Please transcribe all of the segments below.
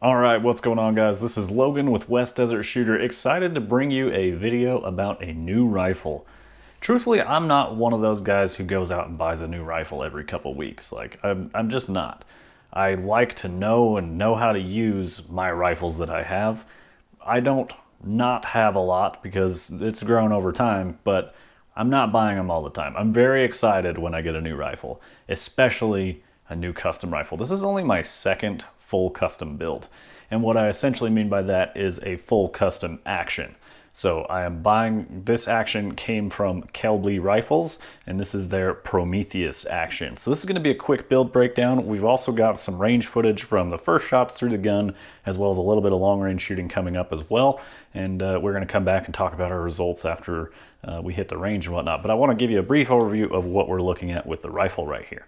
All right, what's going on, guys? This is Logan with West Desert Shooter, excited to bring you a video about a new rifle. Truthfully, I'm not one of those guys who goes out and buys a new rifle every couple weeks. I'm just not. I like to know how to use my rifles that I have. I don't not have a lot because it's grown over time, but I'm not buying them all the time. I'm very excited when I get a new rifle, especially a new custom rifle. This is only my second full custom build. And what I essentially mean by that is a full custom action. So I am buying, this action came from Kelbly Rifles, and this is their Prometheus action. So this is gonna be a quick build breakdown. We've also got some range footage from the first shots through the gun, as well as a little bit of long range shooting coming up as well. And we're gonna come back and talk about our results after we hit the range and whatnot. But I wanna give you a brief overview of what we're looking at with the rifle right here.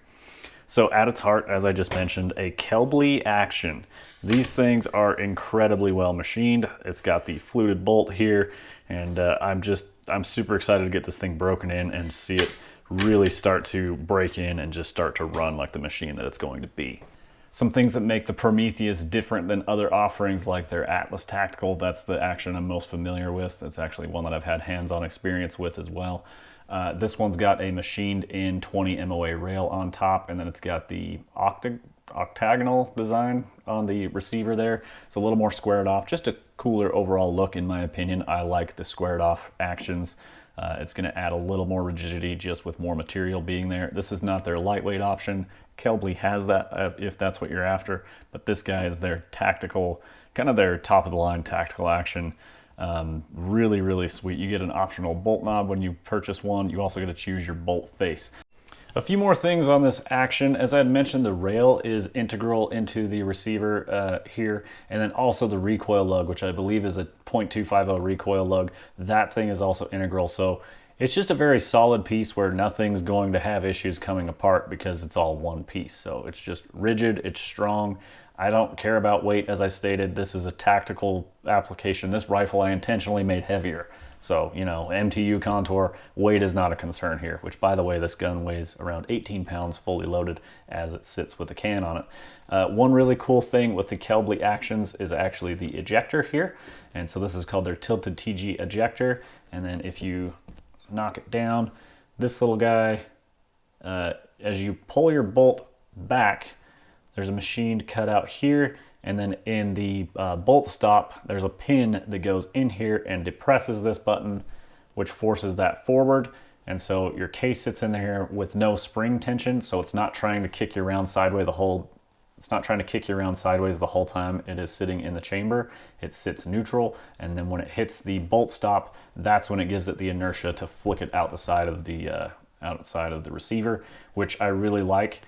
So at its heart, as I just mentioned, a Kelbly action. These things are incredibly well machined. It's got the fluted bolt here, and I'm super excited to get this thing broken in and see it really start to break in and just start to run like the machine that it's going to be. Some things that make the Prometheus different than other offerings like their Atlas Tactical. That's the action I'm most familiar with. It's actually one that I've had hands-on experience with as well. This one's got a machined in 20 MOA rail on top, and then it's got the octagonal design on the receiver there. It's a little more squared off, just a cooler overall look in my opinion. I like the squared off actions. It's going to add a little more rigidity just with more material being there. This is not their lightweight option. Kelbly has that if that's what you're after, but this guy is their tactical, kind of their top of the line tactical action. Really sweet. You get an optional bolt knob when you purchase one. You also get to choose your bolt face. A few more things on this action. As I had mentioned, the rail is integral into the receiver here, and then also the recoil lug, which I believe is a .250 recoil lug. That thing is also integral. So it's just a very solid piece where nothing's going to have issues coming apart because it's all one piece. So it's just rigid, it's strong. I don't care about weight, as I stated. This is a tactical application. This rifle I intentionally made heavier. So, you know, MTU contour, weight is not a concern here, which by the way, this gun weighs around 18 pounds fully loaded as it sits with the can on it. One really cool thing with the Kelbly actions is actually the ejector here. And so this is called their tilted TG ejector. And then if you knock it down, this little guy, as you pull your bolt back, there's a machined cutout here, and then in the bolt stop, there's a pin that goes in here and depresses this button, which forces that forward. And so your case sits in there with no spring tension, so it's not trying to kick you around sideways the whole time it is sitting in the chamber. It sits neutral, and then when it hits the bolt stop, that's when it gives it the inertia to flick it out the side of the receiver, which I really like.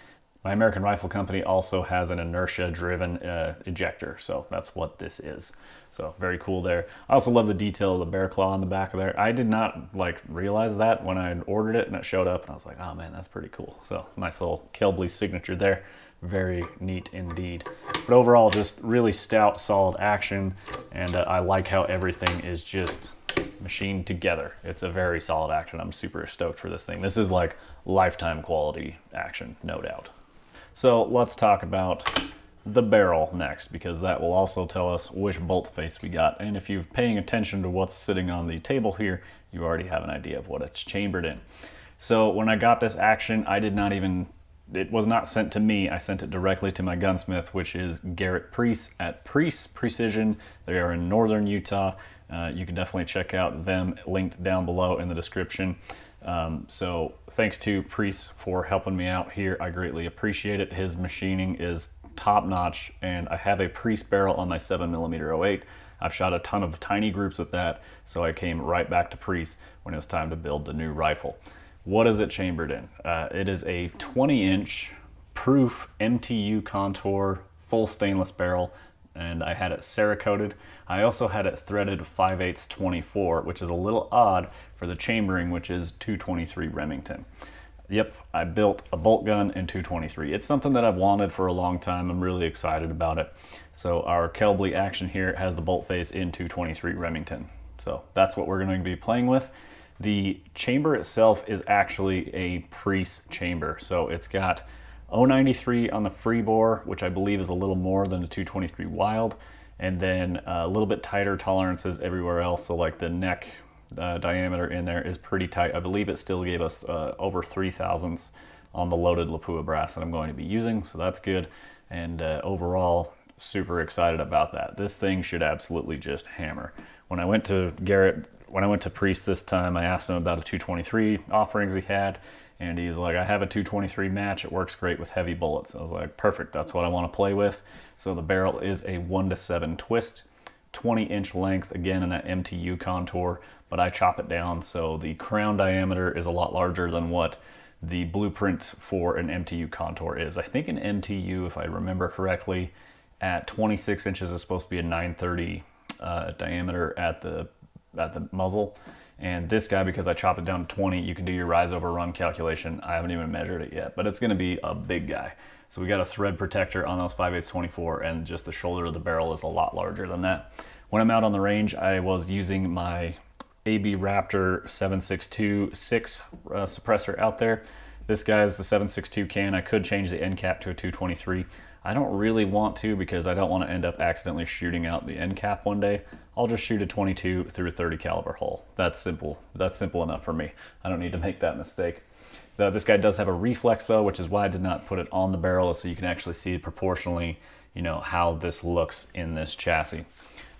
My American Rifle Company also has an inertia-driven ejector, so that's what this is. So very cool there. I also love the detail of the bear claw on the back of there. I did not realize that when I ordered it and it showed up, and I was like, oh man, that's pretty cool. So nice little Kelbly signature there. Very neat indeed. But overall, just really stout, solid action, and I like how everything is just machined together. It's a very solid action. I'm super stoked for this thing. This is like lifetime quality action, no doubt. So let's talk about the barrel next, because that will also tell us which bolt face we got. And if you're paying attention to what's sitting on the table here, you already have an idea of what it's chambered in. So when I got this action, it was not sent to me. I sent it directly to my gunsmith, which is Garrett Preece at Preece Precision. They are in northern Utah. You can definitely check out them, linked down below in the description. So thanks to Preece for helping me out here. I greatly appreciate it. His machining is top notch, and I have a Preece barrel on my 7mm 08. I've shot a ton of tiny groups with that, so I came right back to Preece when it was time to build the new rifle. What is it chambered in? It is a 20-inch proof MTU contour full stainless barrel, and I had it Cerakoted. I also had it threaded 5/8 24, which is a little odd for the chambering, which is 223 Remington. Yep, I built a bolt gun in 223. It's something that I've wanted for a long time. I'm really excited about it. So our Kelbly action here has the bolt face in 223 Remington. So that's what we're going to be playing with. The chamber itself is actually a Preece chamber. So it's got 093 on the free bore, which I believe is a little more than the 223 wild, and then a little bit tighter tolerances everywhere else. So like the neck diameter in there is pretty tight. I believe it still gave us over 3 thousandths on the loaded Lapua brass that I'm going to be using, so that's good. And overall, super excited about that. This thing should absolutely just hammer. When I went to Preece this time, I asked him about a 223 offerings he had, and he's like, I have a 223 match. It works great with heavy bullets. I was like, perfect, that's what I want to play with. So the barrel is a 1:7 twist, 20-inch length, again in that MTU contour, but I chop it down so the crown diameter is a lot larger than what the blueprint for an MTU contour is. I think an MTU, if I remember correctly, at 26 inches is supposed to be a 930 diameter at the muzzle. And this guy, because I chopped it down to 20, you can do your rise over run calculation. I haven't even measured it yet, but it's gonna be a big guy. So we got a thread protector on those 5/8 24, and just the shoulder of the barrel is a lot larger than that. When I'm out on the range, I was using my AB Raptor 7.62-6 suppressor out there. This guy's the 7.62 can. I could change the end cap to a 223. I don't really want to because I don't want to end up accidentally shooting out the end cap one day. I'll just shoot a 22 through a 30 caliber hole. That's simple. That's simple enough for me. I don't need to make that mistake. This guy does have a reflex though, which is why I did not put it on the barrel, so you can actually see proportionally, you know, how this looks in this chassis.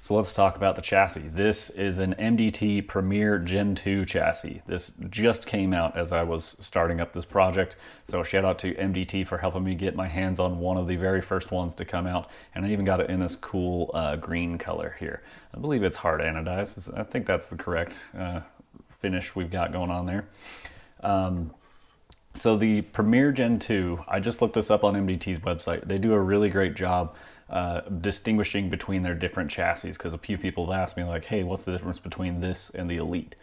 So let's talk about the chassis. This is an MDT Premier Gen 2 chassis. This just came out as I was starting up this project. So shout out to MDT for helping me get my hands on one of the very first ones to come out. And I even got it in this cool green color here. I believe it's hard anodized. I think that's the correct finish we've got going on there. So the Premier Gen 2, I just looked this up on MDT's website. They do a really great job distinguishing between their different chassis, because a few people have asked me like, hey, what's the difference between this and the Elite?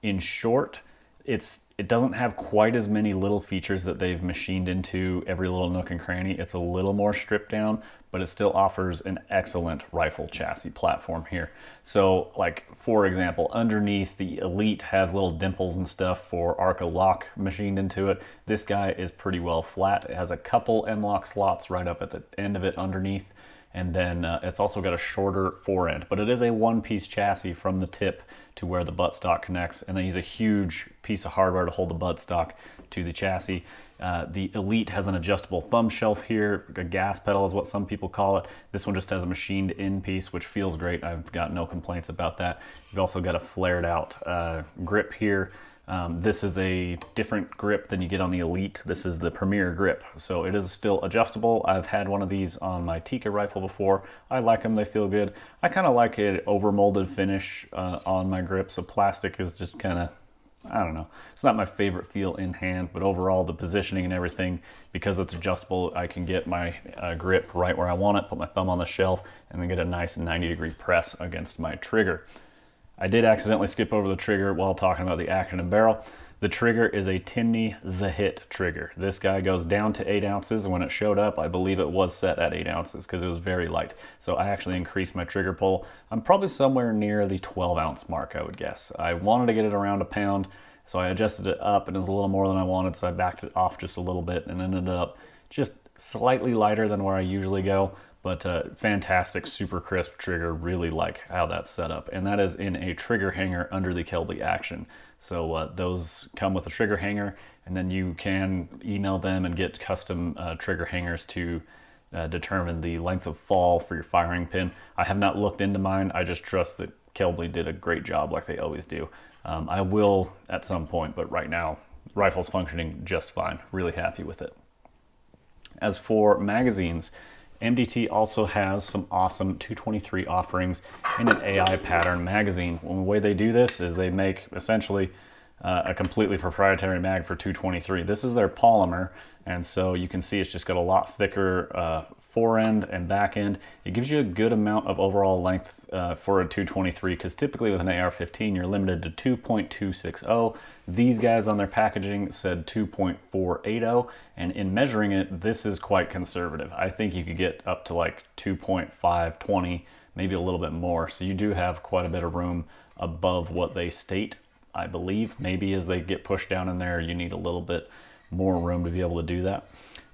In short, it doesn't have quite as many little features that they've machined into every little nook and cranny. It's a little more stripped down, but it still offers an excellent rifle chassis platform here. So like, for example, underneath the Elite has little dimples and stuff for Arca lock machined into it. This guy is pretty well flat. It has a couple M-lock slots right up at the end of it underneath. And then it's also got a shorter forend, but it is a one-piece chassis from the tip to where the buttstock connects, and they use a huge piece of hardware to hold the buttstock to the chassis. The Elite has an adjustable thumb shelf here, a gas pedal is what some people call it. This one just has a machined in piece, which feels great. I've got no complaints about that. You've also got a flared out grip here. This is a different grip than you get on the Elite. This is the Premier grip, so it is still adjustable. I've had one of these on my Tika rifle before. I like them, they feel good. I kind of like an overmolded finish on my grip, so plastic is just kind of, I don't know. It's not my favorite feel in hand, but overall the positioning and everything, because it's adjustable, I can get my grip right where I want it, put my thumb on the shelf, and then get a nice 90-degree press against my trigger. I did accidentally skip over the trigger while talking about the action and barrel. The trigger is a Timney Hit trigger. This guy goes down to 8 ounces. When it showed up, I believe it was set at 8 ounces because it was very light. So I actually increased my trigger pull. I'm probably somewhere near the 12-ounce mark, I would guess. I wanted to get it around a pound, so I adjusted it up, and it was a little more than I wanted, so I backed it off just a little bit and ended up just slightly lighter than where I usually go. But fantastic, super crisp trigger. Really like how that's set up. And that is in a trigger hanger under the Kelbly Action. So those come with a trigger hanger, and then you can email them and get custom trigger hangers to determine the length of fall for your firing pin. I have not looked into mine. I just trust that Kelbly did a great job like they always do. I will at some point, but right now, rifle's functioning just fine. Really happy with it. As for magazines, MDT also has some awesome 223 offerings in an AI pattern magazine. Well, the way they do this is they make essentially a completely proprietary mag for 223. This is their polymer, and so you can see it's just got a lot thicker forend and back end. It gives you a good amount of overall length for a 223, because typically with an AR-15 you're limited to 2.260. These guys on their packaging said 2.480, and in measuring it, this is quite conservative. I think you could get up to like 2.520, maybe a little bit more, so you do have quite a bit of room above what they state, I believe. Maybe as they get pushed down in there, you need a little bit more room to be able to do that.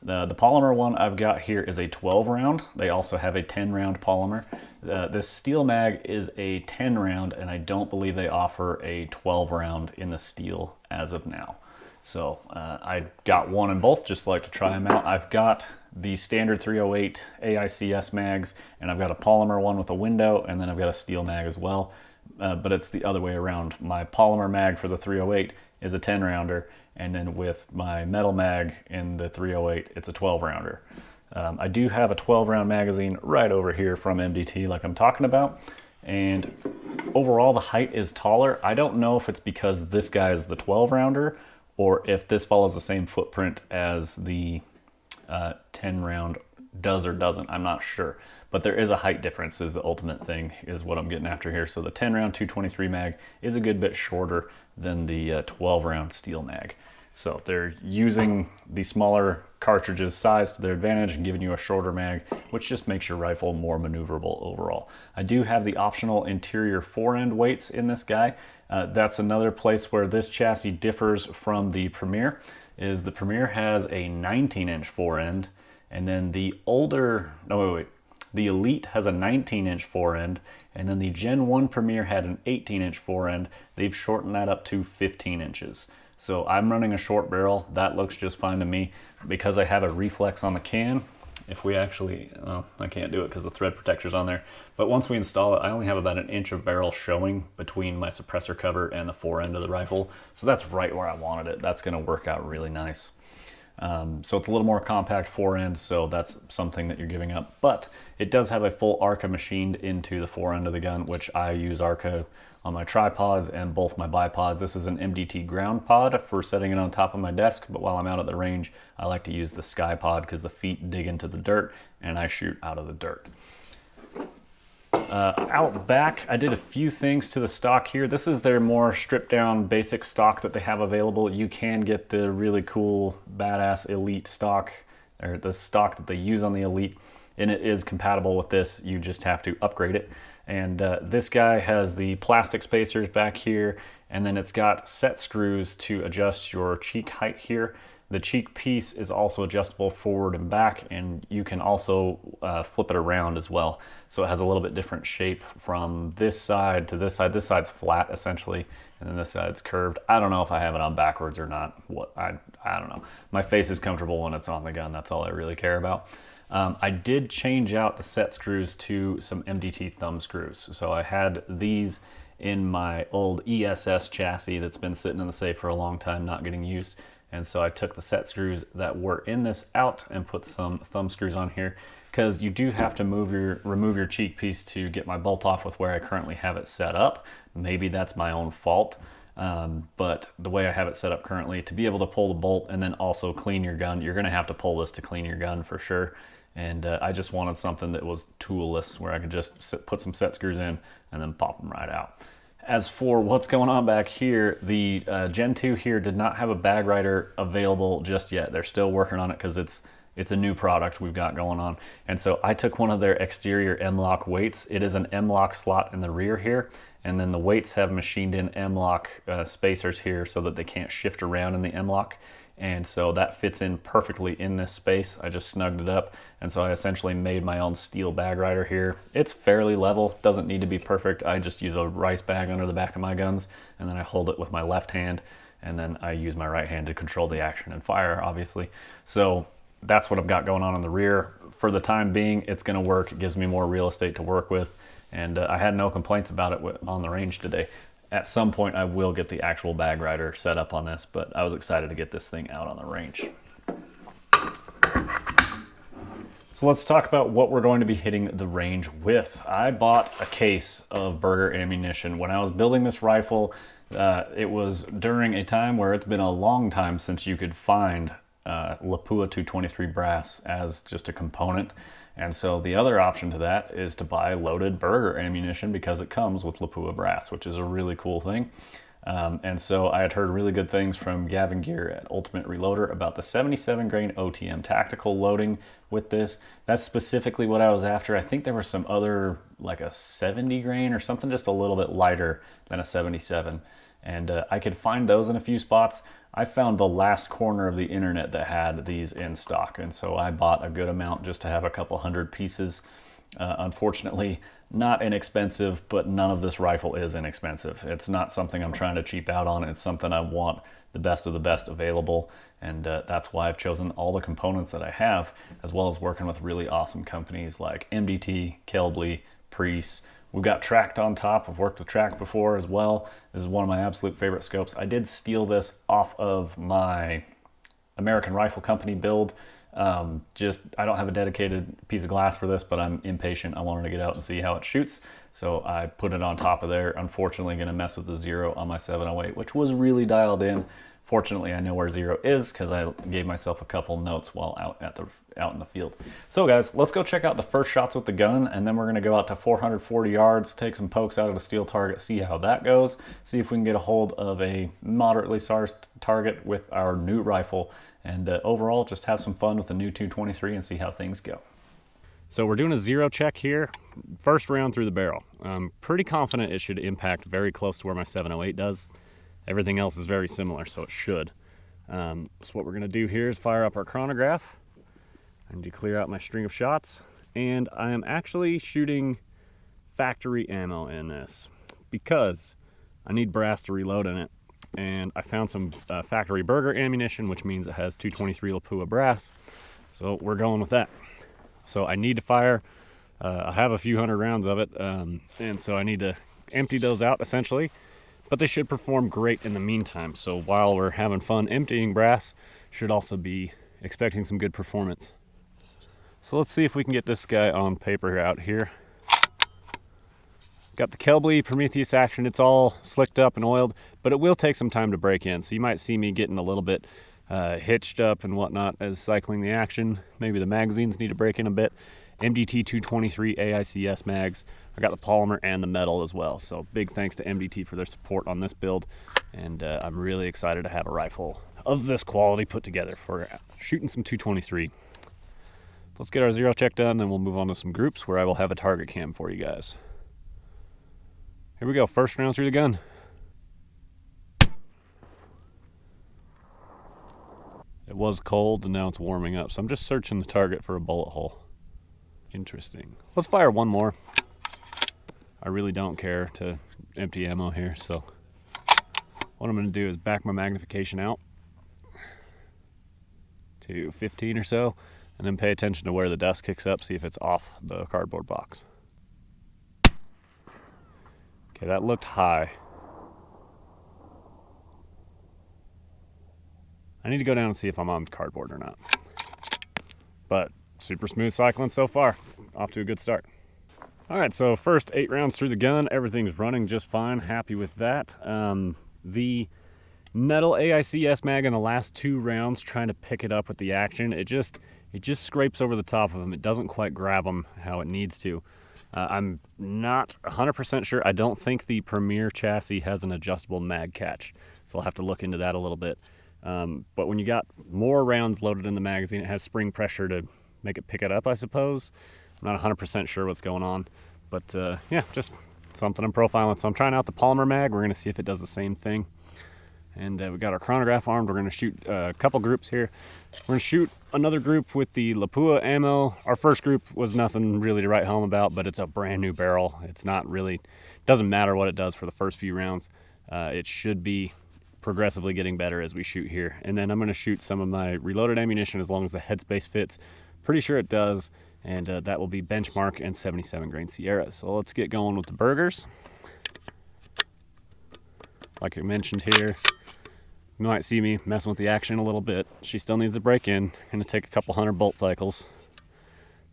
The polymer one I've got here is a 12 round. They also have a 10 round polymer. This steel mag is a 10 round, and I don't believe they offer a 12 round in the steel as of now. So I got one in both, just like to try them out. I've got the standard 308 AICS mags, and I've got a polymer one with a window, and then I've got a steel mag as well. But it's the other way around. My polymer mag for the 308 is a 10 rounder, and then with my metal mag in the 308, it's a 12 rounder. I do have a 12 round magazine right over here from MDT like I'm talking about, and overall the height is taller. I don't know if it's because this guy is the 12 rounder or if this follows the same footprint as the 10 round does or doesn't. I'm not sure, but there is a height difference is the ultimate thing, is what I'm getting after here. So the 10 round 223 mag is a good bit shorter than the 12 round steel mag. So they're using the smaller cartridges size to their advantage and giving you a shorter mag, which just makes your rifle more maneuverable overall. I do have the optional interior fore-end weights in this guy. That's another place where this chassis differs from the Premier, is the Premier has a 19-inch fore-end, and then the Elite has a 19-inch fore-end, and then the Gen 1 Premier had an 18-inch fore-end. They've shortened that up to 15 inches. So I'm running a short barrel. That looks just fine to me. Because I have a reflex on the can, if we actually, I can't do it because the thread protector's on there, but once we install it, I only have about an inch of barrel showing between my suppressor cover and the fore end of the rifle. So that's right where I wanted it. That's gonna work out really nice. So it's a little more compact fore end, so that's something that you're giving up. But it does have a full ARCA machined into the fore end of the gun, which I use ARCA on my tripods and both my bipods. This is an MDT ground pod for setting it on top of my desk, but while I'm out at the range, I like to use the sky pod because the feet dig into the dirt and I shoot out of the dirt. Out back, I did a few things to the stock here. This is their more stripped down basic stock that they have available. You can get the really cool badass Elite stock, or the stock that they use on the Elite, and it is compatible with this. You just have to upgrade it. And this guy has the plastic spacers back here, and then it's got set screws to adjust your cheek height here. The cheek piece is also adjustable forward and back, and you can also flip it around as well. So it has a little bit different shape from this side to this side. This side's flat essentially, and then this side's curved. I don't know if I have it on backwards or not. I don't know. My face is comfortable when it's on the gun. That's all I really care about. I did change out the set screws to some MDT thumb screws. So I had these in my old ESS chassis that's been sitting in the safe for a long time, not getting used. And so I took the set screws that were in this out and put some thumb screws on here, because you do have to remove your cheek piece to get my bolt off with where I currently have it set up. Maybe that's my own fault. But the way I have it set up currently, to be able to pull the bolt and then also clean your gun, you're gonna have to pull this to clean your gun for sure. And I just wanted something that was toolless, where I could just put some set screws in and then pop them right out. As for what's going on back here, the Gen 2 here did not have a bag rider available just yet. They're still working on it because it's a new product we've got going on. And so I took one of their exterior M-LOK weights. It is an M-LOK slot in the rear here, and then the weights have machined in M-LOK spacers here so that they can't shift around in the M-LOK. And so that fits in perfectly in this space. I just snugged it up, and so I essentially made my own steel bag rider here. It's fairly level, doesn't need to be perfect. I just use a rice bag under the back of my guns, and then I hold it with my left hand, and then I use my right hand to control the action and fire, obviously. So that's what I've got going on in the rear. For the time being, it's gonna work. It gives me more real estate to work with, and I had no complaints about it on the range today. At some point, I will get the actual bag rider set up on this, but I was excited to get this thing out on the range. So let's talk about what we're going to be hitting the range with. I bought a case of Berger ammunition. When I was building this rifle, it was during a time where it's been a long time since you could find Lapua 223 brass as just a component. And so the other option to that is to buy loaded Berger ammunition, because it comes with Lapua brass, which is a really cool thing. And so I had heard really good things from Gavin Gear at Ultimate Reloader about the 77 grain OTM tactical loading with this. That's specifically what I was after. I think there were some other, like a 70 grain or something just a little bit lighter than a 77. and I could find those in a few spots. I found the last corner of the internet that had these in stock, and so I bought a good amount just to have a couple hundred pieces. Unfortunately, not inexpensive, but none of this rifle is inexpensive. It's not something I'm trying to cheap out on. It's something I want the best of the best available, and that's why I've chosen all the components that I have, as well as working with really awesome companies like MDT, Kelbly, Preece. We've got Tracked on top. I've worked with Tracked before as well. This is one of my absolute favorite scopes. I did steal this off of my American Rifle Company build. I don't have a dedicated piece of glass for this, but I'm impatient. I wanted to get out and see how it shoots. So I put it on top of there. Unfortunately, going to mess with the 0 on my 708, which was really dialed in. Fortunately, I know where 0 is because I gave myself a couple notes while out in the field. So guys, let's go check out the first shots with the gun, and then we're gonna go out to 440 yards, take some pokes out of the steel target, see how that goes, see if we can get a hold of a moderately SARS target with our new rifle, and overall just have some fun with the new 223 and see how things go. So we're doing a 0 check here, first round through the barrel. I'm pretty confident it should impact very close to where my 708 does. Everything else is very similar, so it should. So what we're gonna do here is fire up our chronograph. I need to clear out my string of shots, and I am actually shooting factory ammo in this because I need brass to reload in it, and I found some factory burger ammunition, which means it has 223 Lapua brass, so we're going with that. So I need to fire, I have a few hundred rounds of it, and so I need to empty those out essentially, but they should perform great in the meantime. So while we're having fun emptying brass, should also be expecting some good performance. So let's see if we can get this guy on paper out here. Got the Kelbly Prometheus action. It's all slicked up and oiled, but it will take some time to break in. So you might see me getting a little bit hitched up and whatnot as cycling the action. Maybe the magazines need to break in a bit. MDT 223 AICS mags. I got the polymer and the metal as well. So big thanks to MDT for their support on this build. And I'm really excited to have a rifle of this quality put together for shooting some 223. Let's get our 0 check done, then we'll move on to some groups where I will have a target cam for you guys. Here we go, first round through the gun. It was cold and now it's warming up, so I'm just searching the target for a bullet hole. Interesting. Let's fire one more. I really don't care to empty ammo here, so what I'm going to do is back my magnification out to 15 or so, and then pay attention to where the dust kicks up, see if it's off the cardboard box. Okay, that looked high. I need to go down and see if I'm on cardboard or not. But super smooth cycling so far. Off to a good start. All right, so first 8 rounds through the gun, everything's running just fine. Happy with that. The metal AICS mag in the last 2 rounds, trying to pick it up with the action, it just scrapes over the top of them. It doesn't quite grab them how it needs to. I'm not 100% sure. I don't think the Premier chassis has an adjustable mag catch, so I'll have to look into that a little bit. But when you got more rounds loaded in the magazine, it has spring pressure to make it pick it up, I suppose. I'm not 100% sure what's going on, but yeah, just something I'm profiling. So I'm trying out the polymer mag. We're going to see if it does the same thing. And we got our chronograph armed. We're going to shoot a couple groups here. We're going to shoot another group with the Lapua ammo. Our first group was nothing really to write home about, but it's a brand new barrel. It's not really, doesn't matter what it does for the first few rounds. It should be progressively getting better as we shoot here. And then I'm going to shoot some of my reloaded ammunition as long as the headspace fits. Pretty sure it does. And that will be Benchmark and 77 grain Sierras. So let's get going with the burgers. Like I mentioned here, you might see me messing with the action a little bit. She still needs to break in. Gonna take a couple hundred bolt cycles.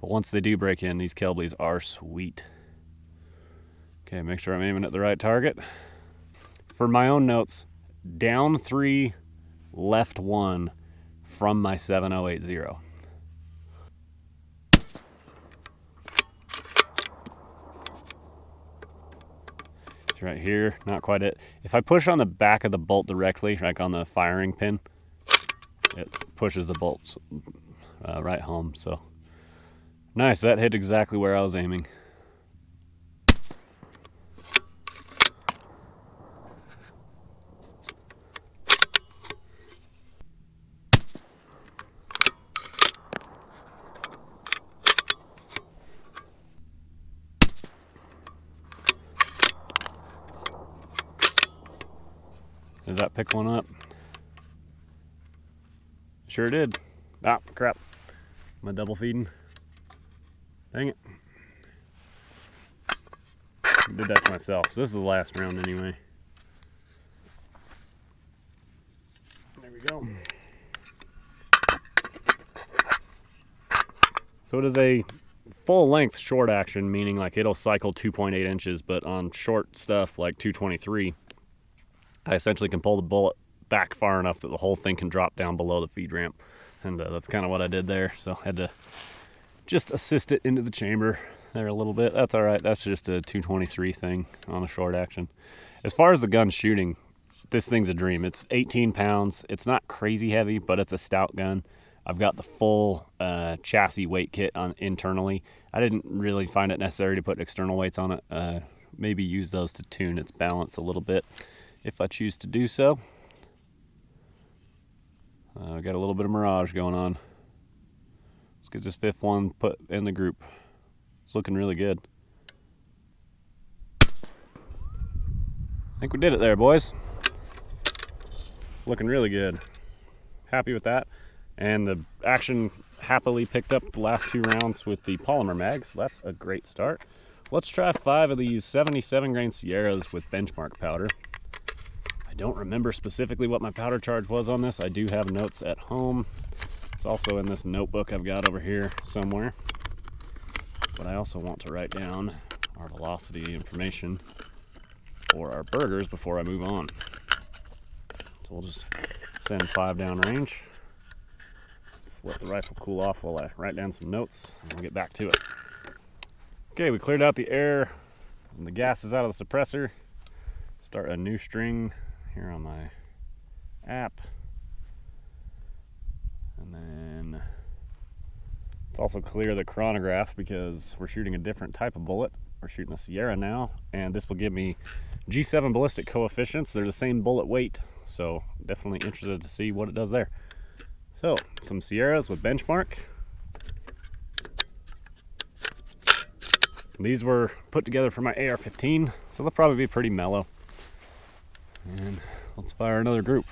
But once they do break in, these Kelblys are sweet. Okay, make sure I'm aiming at the right target. For my own notes, down 3, left 1 from my 7080. Right here, not quite it. If I push on the back of the bolt directly, like on the firing pin, it pushes the bolts right home. So nice, that hit exactly where I was aiming. Did that pick one up? Sure did. Ah, crap. Am I double feeding? Dang it. Did that to myself. So this is the last round anyway. There we go. So it is a full length short action, meaning like it'll cycle 2.8 inches, but on short stuff like 223, I essentially can pull the bullet back far enough that the whole thing can drop down below the feed ramp. And that's kind of what I did there. So I had to just assist it into the chamber there a little bit. That's all right. That's just a 223 thing on a short action. As far as the gun shooting, this thing's a dream. It's 18 pounds. It's not crazy heavy, but it's a stout gun. I've got the full chassis weight kit on internally. I didn't really find it necessary to put external weights on it. Maybe use those to tune its balance a little bit if I choose to do so. Got a little bit of mirage going on. Let's get this fifth one put in the group. It's looking really good. I think we did it there, boys. Looking really good. Happy with that. And the action happily picked up the last 2 rounds with the polymer mags. That's a great start. Let's try 5 of these 77 grain Sierras with benchmark powder. I don't remember specifically what my powder charge was on this. I do have notes at home. It's also in this notebook I've got over here somewhere. But I also want to write down our velocity information for our burgers before I move on. So we'll just send 5 downrange. Let's let the rifle cool off while I write down some notes, and we'll get back to it. Okay, we cleared out the air and the gas is out of the suppressor. Start a new string here on my app. And then let's also clear the chronograph because we're shooting a different type of bullet. We're shooting a Sierra now, and this will give me G7 ballistic coefficients. They're the same bullet weight, so definitely interested to see what it does there. So, some Sierras with benchmark. These were put together for my AR-15, so they'll probably be pretty mellow. And let's fire another group.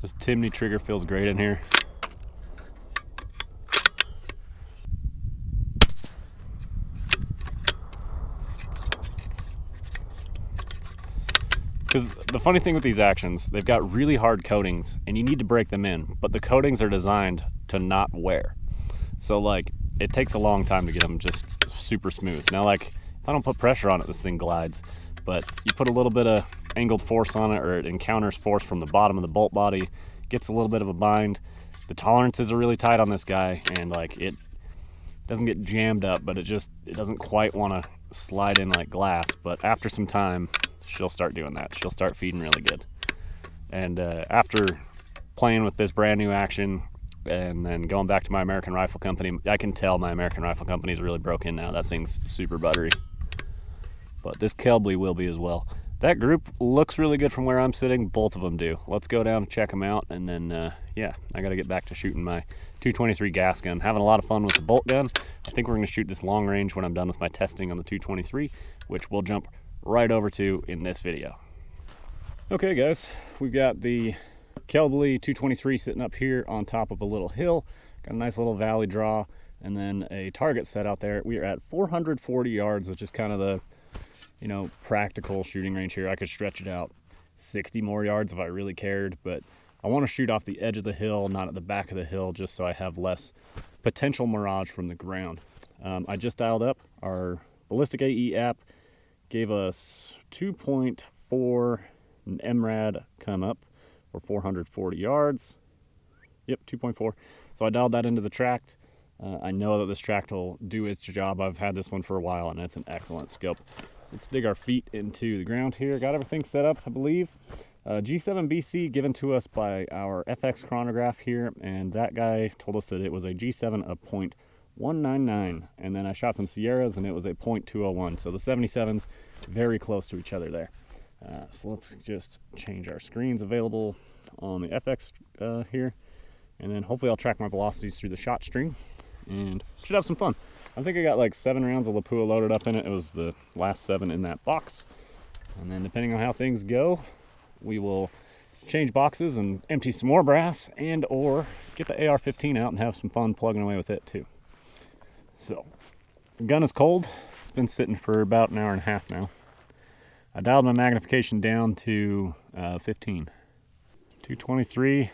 This Timney trigger feels great in here. Because the funny thing with these actions, they've got really hard coatings and you need to break them in, but the coatings are designed to not wear. So like, it takes a long time to get them just super smooth. Now like, if I don't put pressure on it, this thing glides. But you put a little bit of angled force on it, or it encounters force from the bottom of the bolt body, gets a little bit of a bind. The tolerances are really tight on this guy, and like, it doesn't get jammed up, but it doesn't quite want to slide in like glass. But after some time, she'll start doing that. She'll start feeding really good. And after playing with this brand new action and then going back to my American Rifle Company, I can tell my American Rifle Company is really broken now. That thing's super buttery. But this Kelbly will be as well. That group looks really good from where I'm sitting. Both of them do. Let's go down and check them out, and then yeah, I got to get back to shooting my 223 gas gun. Having a lot of fun with the bolt gun. I think we're going to shoot this long range when I'm done with my testing on the 223, which we'll jump right over to in this video. Okay guys, we've got the Kelbly 223 sitting up here on top of a little hill. Got a nice little valley draw, and then a target set out there. We are at 440 yards, which is kind of the, you know, practical shooting range here. I could stretch it out 60 more yards if I really cared, but I want to shoot off the edge of the hill, not at the back of the hill, just so I have less potential mirage from the ground. I just dialed up our Ballistic AE app, gave us 2.4 MRAD come up for 440 yards. Yep, 2.4. So I dialed that into the tract. I know that this tract will do its job. I've had this one for a while, and it's an excellent scope. So let's dig our feet into the ground here. Got everything set up, I believe. G7BC given to us by our FX chronograph here, and that guy told us that it was a G7 of .199, and then I shot some Sierras and it was a .201, so the 77's very close to each other there. So let's just change our screens available on the FX here, and then hopefully I'll track my velocities through the shot string and should have some fun. I think I got like 7 rounds of Lapua loaded up in it. It was the last 7 in that box, and then depending on how things go, we will change boxes and empty some more brass, and or get the AR-15 out and have some fun plugging away with it too. So, the gun is cold. It's been sitting for about an hour and a half now. I dialed my magnification down to 15. 223.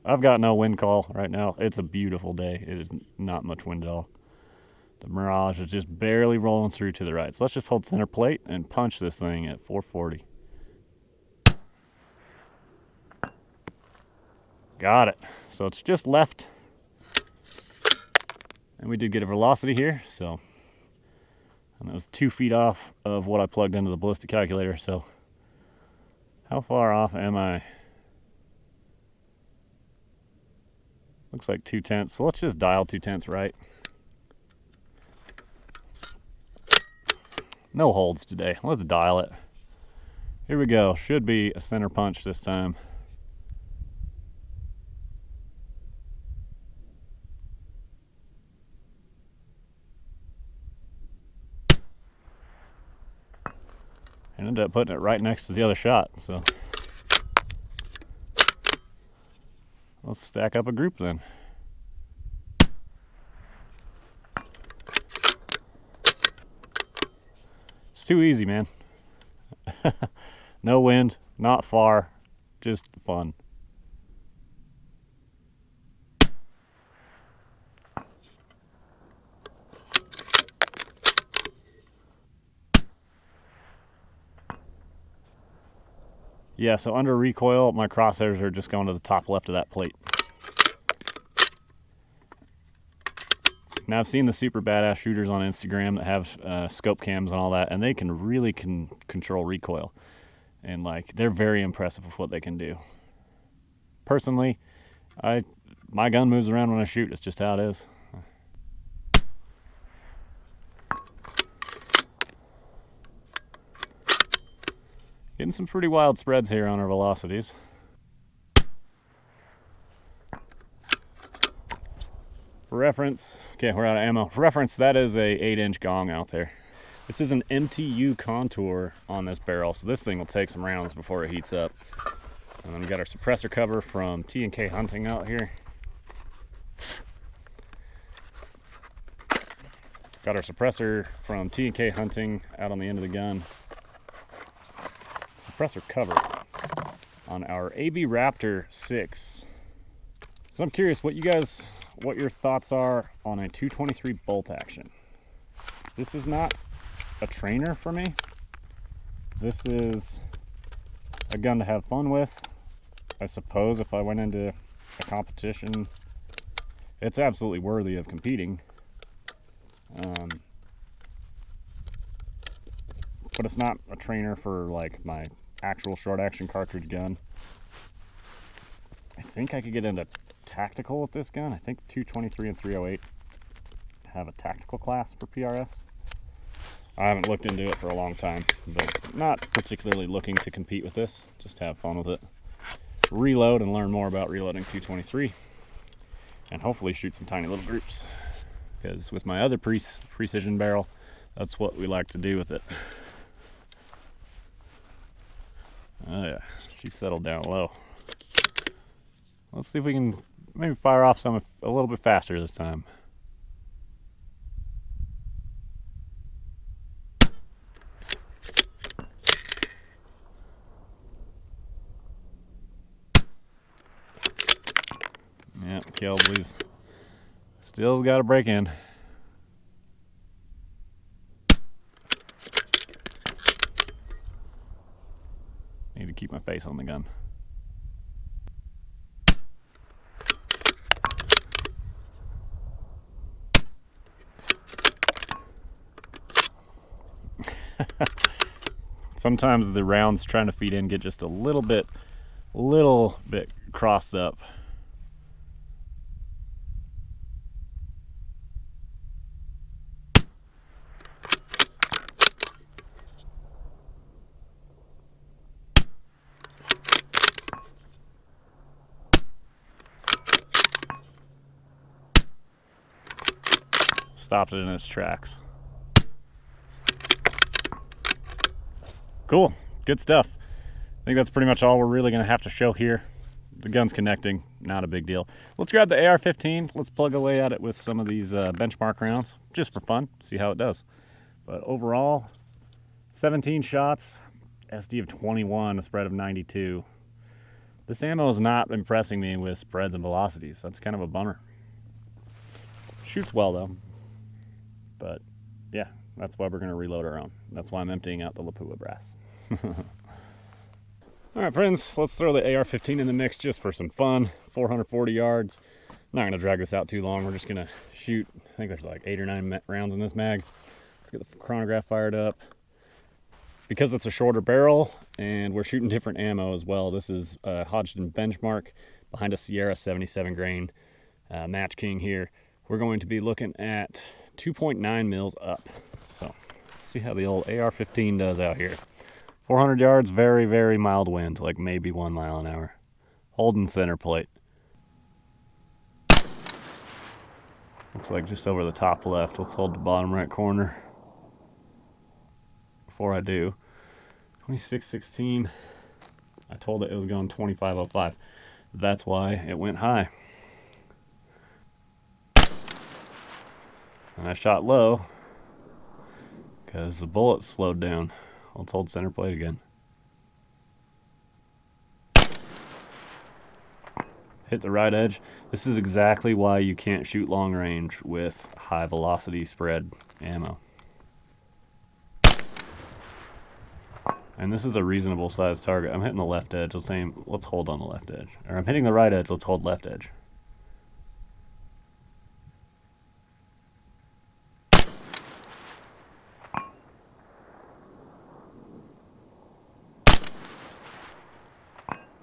I've got no wind call right now. It's a beautiful day. It is not much wind at all. The Mirage is just barely rolling through to the right. So let's just hold center plate and punch this thing at 440. Got it. So it's just left. And we did get a velocity here, so. And it was 2 feet off of what I plugged into the ballistic calculator, so. How far off am I? Looks like 2/10, so let's just dial 2/10 right. No holds today. Let's dial it. Here we go. Should be a center punch this time. I ended up putting it right next to the other shot, so let's stack up a group then. It's too easy, man. No wind, not far, just fun. Yeah, so under recoil, my crosshairs are just going to the top left of that plate. Now, I've seen the super badass shooters on Instagram that have scope cams and all that, and they can really control recoil. And, like, they're very impressive with what they can do. Personally, my gun moves around when I shoot. It's just how it is. Getting some pretty wild spreads here on our velocities. For reference, okay, we're out of ammo. For reference, that is a 8-inch gong out there. This is an MTU contour on this barrel, so this thing will take some rounds before it heats up. And then we got our suppressor cover from T&K Hunting out here. Got our suppressor from T&K Hunting out on the end of the gun. Suppressor cover on our AB Raptor 6. So I'm curious what your thoughts are on a 223 bolt action. This is not a trainer for me. This is a gun to have fun with. I suppose if I went into a competition, it's absolutely worthy of competing. But it's not a trainer for like my actual short action cartridge gun. I think I could get into tactical with this gun. I think 223 and 308 have a tactical class for PRS. I haven't looked into it for a long time, but not particularly looking to compete with this. Just have fun with it. Reload and learn more about reloading 223, and hopefully shoot some tiny little groups. Because with my other Preece Precision barrel, that's what we like to do with it. Oh yeah, she settled down low. Let's see if we can maybe fire off some a little bit faster this time. Yeah, Kelbly's still's got to break in. Need to keep my face on the gun. Sometimes the rounds trying to feed in get just a little bit crossed up. Stopped it in its tracks. Cool, good stuff. I think that's pretty much all we're really gonna have to show here. The gun's connecting, not a big deal. Let's grab the AR-15. Let's plug away at it with some of these benchmark rounds, just for fun, see how it does. But overall, 17 shots, SD of 21, a spread of 92. This ammo is not impressing me with spreads and velocities. That's kind of a bummer. Shoots well though. But yeah, that's why we're going to reload our own. That's why I'm emptying out the Lapua brass. All right, friends, let's throw the AR-15 in the mix just for some fun. 440 yards. I'm not going to drag this out too long. We're just going to shoot, I think there's like 8 or 9 rounds in this mag. Let's get the chronograph fired up. Because it's a shorter barrel and we're shooting different ammo as well, this is Hodgdon Benchmark behind a Sierra 77 grain Match King here. We're going to be looking at 2.9 mils up. So see how the old AR-15 does out here. 400 yards, very, very mild wind, like maybe 1 mile an hour. Holding center plate. Looks like just over the top left. Let's hold the bottom right corner. Before I do, 2616. I told it was going 2505. That's why it went high. And I shot low because the bullet slowed down. Let's hold center plate again. Hit the right edge. This is exactly why you can't shoot long range with high velocity spread ammo. And this is a reasonable sized target. I'm hitting the left edge. Let's hold on the left edge. Or I'm hitting the right edge. Let's hold left edge.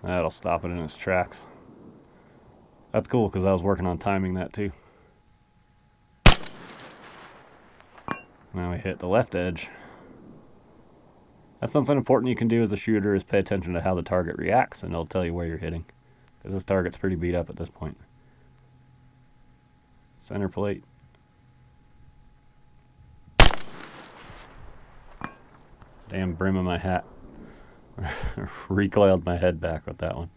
That'll stop it in its tracks. That's cool because I was working on timing that too. Now we hit the left edge. That's something important you can do as a shooter, is pay attention to how the target reacts, and it'll tell you where you're hitting. Because this target's pretty beat up at this point. Center plate. Damn brim of my hat. Recoiled my head back with that one.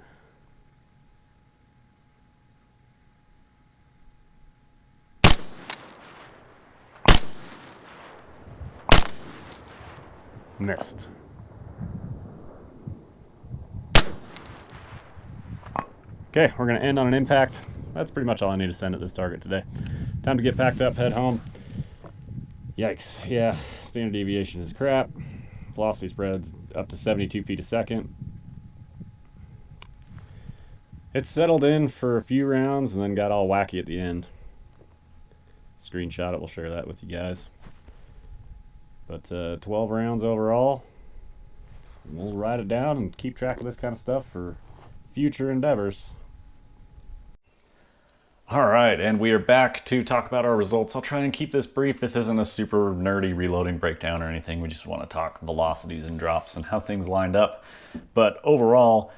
Missed. Okay, we're going to end on an impact. That's pretty much all I need to send at this target today. Time to get packed up, head home. Yikes. Yeah, standard deviation is crap. Velocity spreads up to 72 feet a second. It settled in for a few rounds and then got all wacky at the end. Screenshot it, we'll share that with you guys. But 12 rounds overall. We'll write it down and keep track of this kind of stuff for future endeavors. All right, and we are back to talk about our results. I'll try and keep this brief. This isn't a super nerdy reloading breakdown or anything. We just want to talk velocities and drops and how things lined up. But overall,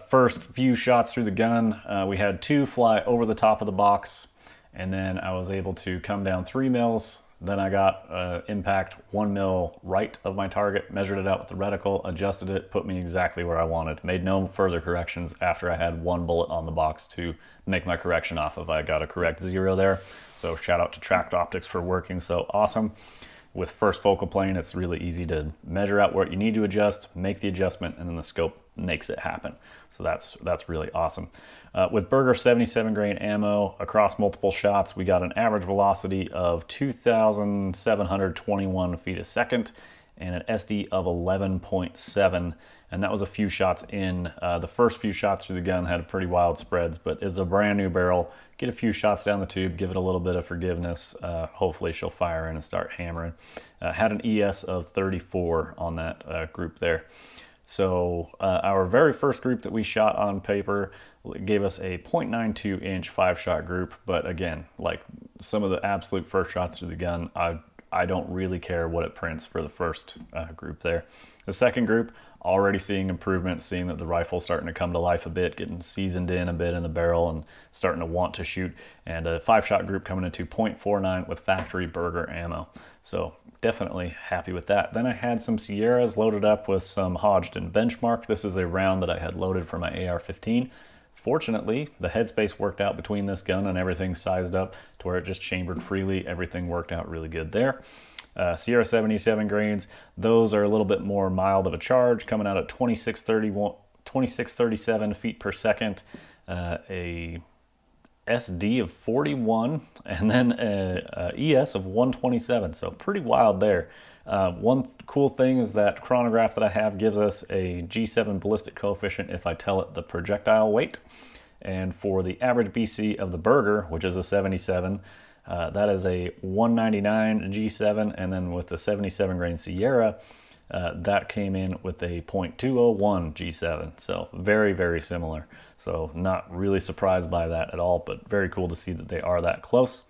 first few shots through the gun, we had 2 fly over the top of the box, and then I was able to come down 3 mils. Then I got impact 1 mil right of my target, measured it out with the reticle, adjusted it, put me exactly where I wanted. Made no further corrections after I had 1 bullet on the box to make my correction off of. I got a correct 0 there. So shout out to Tracked Optics for working so awesome. With first focal plane, it's really easy to measure out what you need to adjust, make the adjustment, and then the scope makes it happen. So that's really awesome. With Berger 77 grain ammo across multiple shots, we got an average velocity of 2,721 feet a second and an SD of 11.7. And that was a few shots in. The first few shots through the gun had pretty wild spreads, but it's a brand new barrel. Get a few shots down the tube, give it a little bit of forgiveness. Hopefully she'll fire in and start hammering. Had an ES of 34 on that group there. So our very first group that we shot on paper gave us a 0.92 inch 5-shot group. But again, like some of the absolute first shots through the gun, I don't really care what it prints for the first group there. The second group, already seeing improvement, seeing that the rifle's starting to come to life a bit, getting seasoned in a bit in the barrel and starting to want to shoot. And a 5-shot group coming into 0.49 with factory Burger ammo. So definitely happy with that. Then I had some Sierras loaded up with some Hodgdon Benchmark. This is a round that I had loaded for my AR-15. Fortunately, the headspace worked out between this gun and everything sized up to where it just chambered freely. Everything worked out really good there. Sierra 77 grains, those are a little bit more mild of a charge, coming out at 2637 feet per second, a SD of 41, and then a ES of 127, so pretty wild there. One cool thing is that chronograph that I have gives us a G7 ballistic coefficient if I tell it the projectile weight. And for the average BC of the Burger, which is a 77, that is a 199 G7, and then with the 77 grain Sierra, that came in with a 0.201 G7. So very, very similar. So not really surprised by that at all, but very cool to see that they are that close.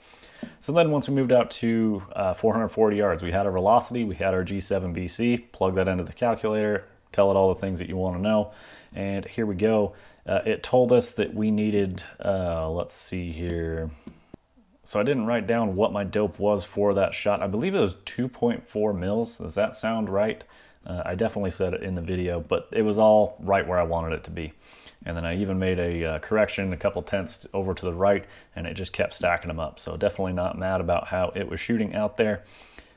So then once we moved out to 440 yards, we had our velocity, we had our G7 BC, plug that into the calculator, tell it all the things that you want to know. And here we go. It told us that we needed, let's see here. So I didn't write down what my dope was for that shot. I believe it was 2.4 mils. Does that sound right? I definitely said it in the video, but it was all right where I wanted it to be. And then I even made a correction, a couple tenths over to the right, and it just kept stacking them up. So definitely not mad about how it was shooting out there.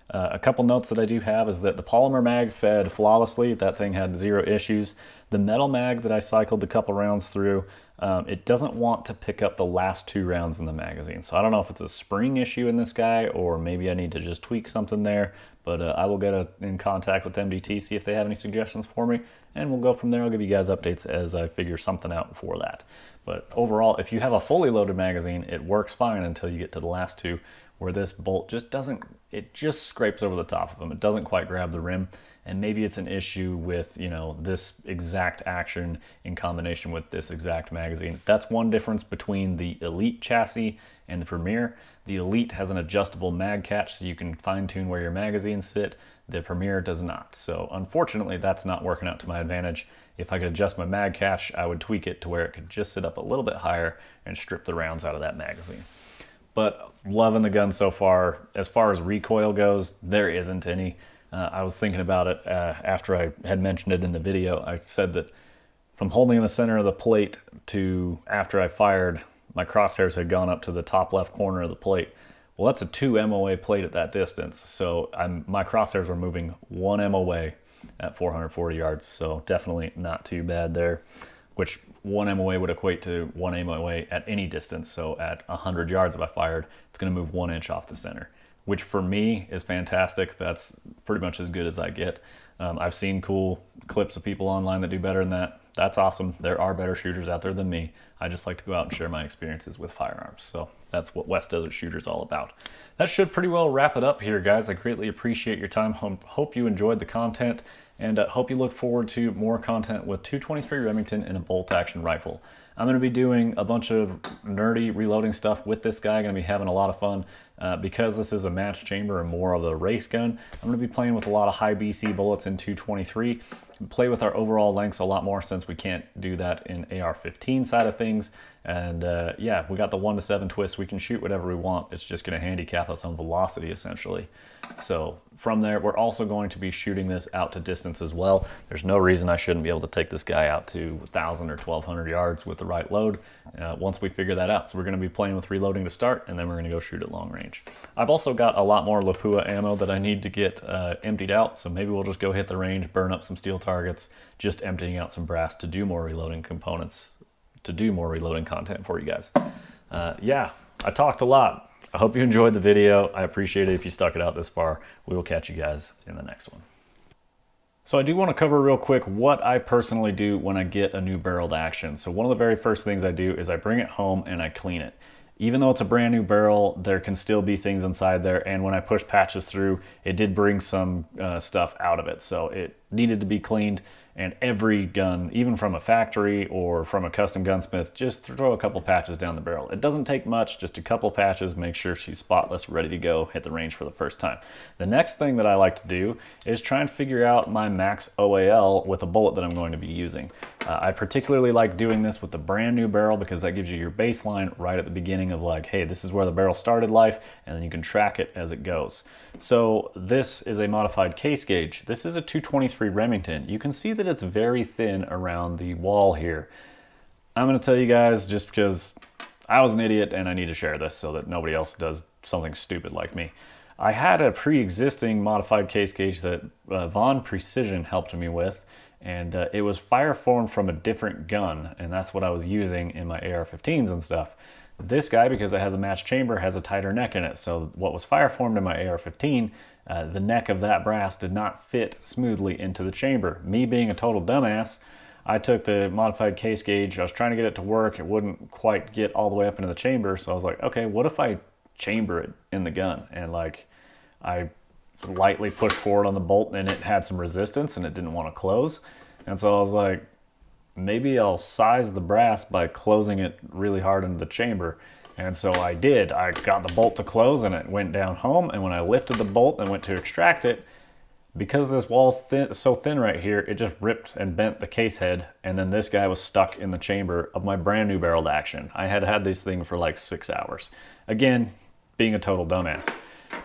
A couple notes that I do have is that the polymer mag fed flawlessly. That thing had zero issues. The metal mag that I cycled a couple rounds through, it doesn't want to pick up the last 2 rounds in the magazine. So I don't know if it's a spring issue in this guy, or maybe I need to just tweak something there. But I will get in contact with MDT, see if they have any suggestions for me, and we'll go from there. I'll give you guys updates as I figure something out for that. But overall, if you have a fully loaded magazine, it works fine until you get to the last 2, where this bolt just doesn't, it just scrapes over the top of them. It doesn't quite grab the rim. And maybe it's an issue with, you know, this exact action in combination with this exact magazine. That's one difference between the Elite chassis and the Premier. The Elite has an adjustable mag catch, so you can fine tune where your magazines sit. The Premier does not. So unfortunately, that's not working out to my advantage. If I could adjust my mag catch, I would tweak it to where it could just sit up a little bit higher and strip the rounds out of that magazine. But loving the gun so far. As far as recoil goes, there isn't any. I was thinking about it after I had mentioned it in the video. I said that from holding in the center of the plate to after I fired, my crosshairs had gone up to the top left corner of the plate. Well, that's a 2 MOA plate at that distance. So my crosshairs were moving 1 MOA at 440 yards. So definitely not too bad there, which 1 MOA would equate to 1 MOA at any distance. So at 100 yards if I fired, it's going to move 1 inch off the center, which for me is fantastic. That's pretty much as good as I get. I've seen cool clips of people online that do better than that. That's awesome. There are better shooters out there than me. I just like to go out and share my experiences with firearms. So that's what West Desert Shooter is all about. That should pretty well wrap it up here, guys. I greatly appreciate your time. Hope you enjoyed the content, and hope you look forward to more content with 223 Remington and a bolt action rifle. I'm going to be doing a bunch of nerdy reloading stuff with this guy. I'm going to be having a lot of fun. Because this is a match chamber and more of a race gun, I'm going to be playing with a lot of high BC bullets in 223. Play with our overall lengths a lot more since we can't do that in AR-15 side of things. And yeah, we got the 1-to-7 twist. We can shoot whatever we want. It's just going to handicap us on velocity essentially. So from there, we're also going to be shooting this out to distance as well. There's no reason I shouldn't be able to take this guy out to 1,000 or 1,200 yards with the right load once we figure that out. So we're going to be playing with reloading to start, and then we're going to go shoot at long range. I've also got a lot more Lapua ammo that I need to get emptied out, so maybe we'll just go hit the range, burn up some steel targets, just emptying out some brass to do more reloading components, to do more reloading content for you guys. Yeah, I talked a lot. I hope you enjoyed the video. I appreciate it if you stuck it out this far. We will catch you guys in the next one. So I do want to cover real quick what I personally do when I get a new barreled action. So one of the very first things I do is I bring it home and I clean it. Even though it's a brand new barrel, there can still be things inside there. And when I push patches through, it did bring some stuff out of it. So it needed to be cleaned. And every gun, even from a factory or from a custom gunsmith, just throw a couple patches down the barrel. It doesn't take much, just a couple patches, make sure she's spotless, ready to go, hit the range for the first time. The next thing that I like to do is try and figure out my max OAL with a bullet that I'm going to be using. I particularly like doing this with the brand new barrel because that gives you your baseline right at the beginning of like, hey, this is where the barrel started life, and then you can track it as it goes. So this is a modified case gauge. This is a 223 Remington. You can see that it's very thin around the wall here. I'm going to tell you guys just because I was an idiot and I need to share this so that nobody else does something stupid like me. I had a pre-existing modified case gauge that Preece Precision helped me with, and it was fire formed from a different gun, and that's what I was using in my AR-15s and stuff. This guy, because it has a matched chamber, has a tighter neck in it, so what was fire formed in my AR-15, the neck of that brass did not fit smoothly into the chamber. Me being a total dumbass, I took the modified case gauge, I was trying to get it to work, it wouldn't quite get all the way up into the chamber, so I was like, okay, what if I chamber it in the gun? And like, I lightly pushed forward on the bolt and it had some resistance and it didn't want to close. And so I was like, maybe I'll size the brass by closing it really hard into the chamber. And so I did. I got the bolt to close and it went down home. And when I lifted the bolt and went to extract it, because this wall's so thin right here, it just ripped and bent the case head. And then this guy was stuck in the chamber of my brand new barreled action. I had had this thing for like 6 hours. Again, being a total dumbass.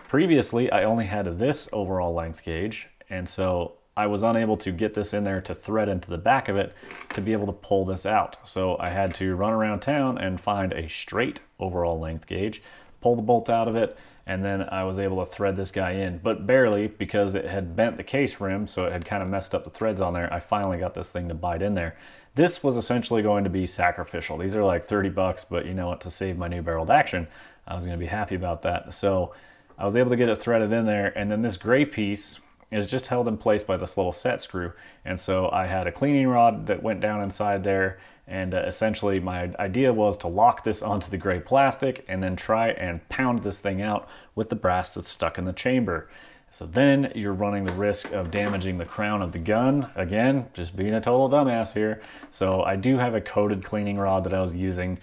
Previously, I only had this overall length gauge, and so I was unable to get this in there to thread into the back of it to be able to pull this out. So I had to run around town and find a straight overall length gauge, pull the bolt out of it, and then I was able to thread this guy in, but barely because it had bent the case rim, so it had kind of messed up the threads on there. I finally got this thing to bite in there. This was essentially going to be sacrificial. These are like 30 bucks, but you know what, to save my new barreled action, I was going to be happy about that. So I was able to get it threaded in there, and then this gray piece is just held in place by this little set screw. And so I had a cleaning rod that went down inside there, and essentially my idea was to lock this onto the gray plastic and then try and pound this thing out with the brass that's stuck in the chamber. So then you're running the risk of damaging the crown of the gun. Again, just being a total dumbass here. So I do have a coated cleaning rod that I was using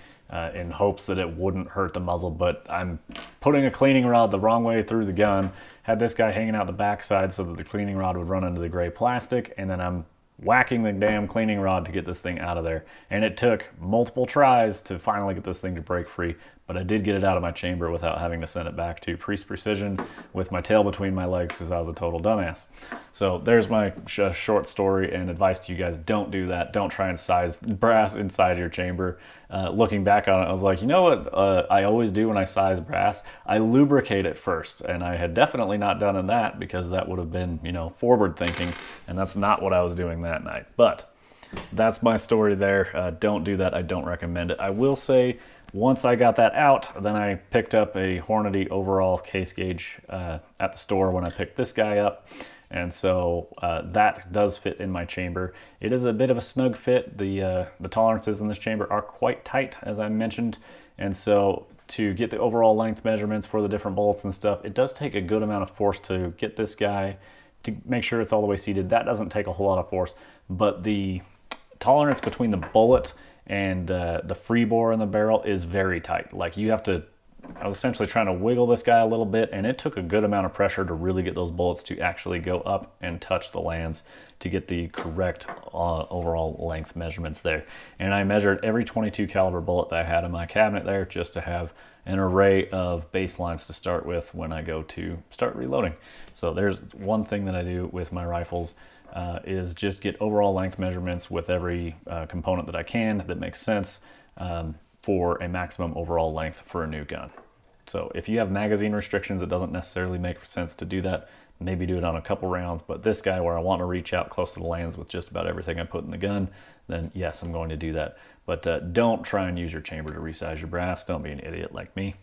in hopes that it wouldn't hurt the muzzle, but I'm putting a cleaning rod the wrong way through the gun, had this guy hanging out the backside so that the cleaning rod would run into the gray plastic, and then I'm whacking the damn cleaning rod to get this thing out of there. And it took multiple tries to finally get this thing to break free, but I did get it out of my chamber without having to send it back to Preece Precision with my tail between my legs because I was a total dumbass. So there's my short story and advice to you guys. Don't do that. Don't try and size brass inside your chamber. Looking back on it, I was like, you know what I always do when I size brass? I lubricate it first, and I had definitely not done that because that would have been, you know, forward thinking, and that's not what I was doing that night. But that's my story there. Don't do that. I don't recommend it. I will say, once I got that out, then I picked up a Hornady overall case gauge at the store when I picked this guy up. And so that does fit in my chamber. It is a bit of a snug fit. The tolerances in this chamber are quite tight, as I mentioned. And so to get the overall length measurements for the different bullets and stuff, it does take a good amount of force to get this guy to make sure it's all the way seated. That doesn't take a whole lot of force, but the tolerance between the bullet and the free bore in the barrel is very tight. Like you have to, I was essentially trying to wiggle this guy a little bit, and it took a good amount of pressure to really get those bullets to actually go up and touch the lands to get the correct overall length measurements there. And I measured every 22 caliber bullet that I had in my cabinet there just to have an array of baselines to start with when I go to start reloading. So there's one thing that I do with my rifles is just get overall length measurements with every component that I can that makes sense for a maximum overall length for a new gun. So if you have magazine restrictions, it doesn't necessarily make sense to do that. Maybe do it on a couple rounds, but this guy where I want to reach out close to the lands with just about everything I put in the gun, then yes, I'm going to do that. But don't try and use your chamber to resize your brass. Don't be an idiot like me.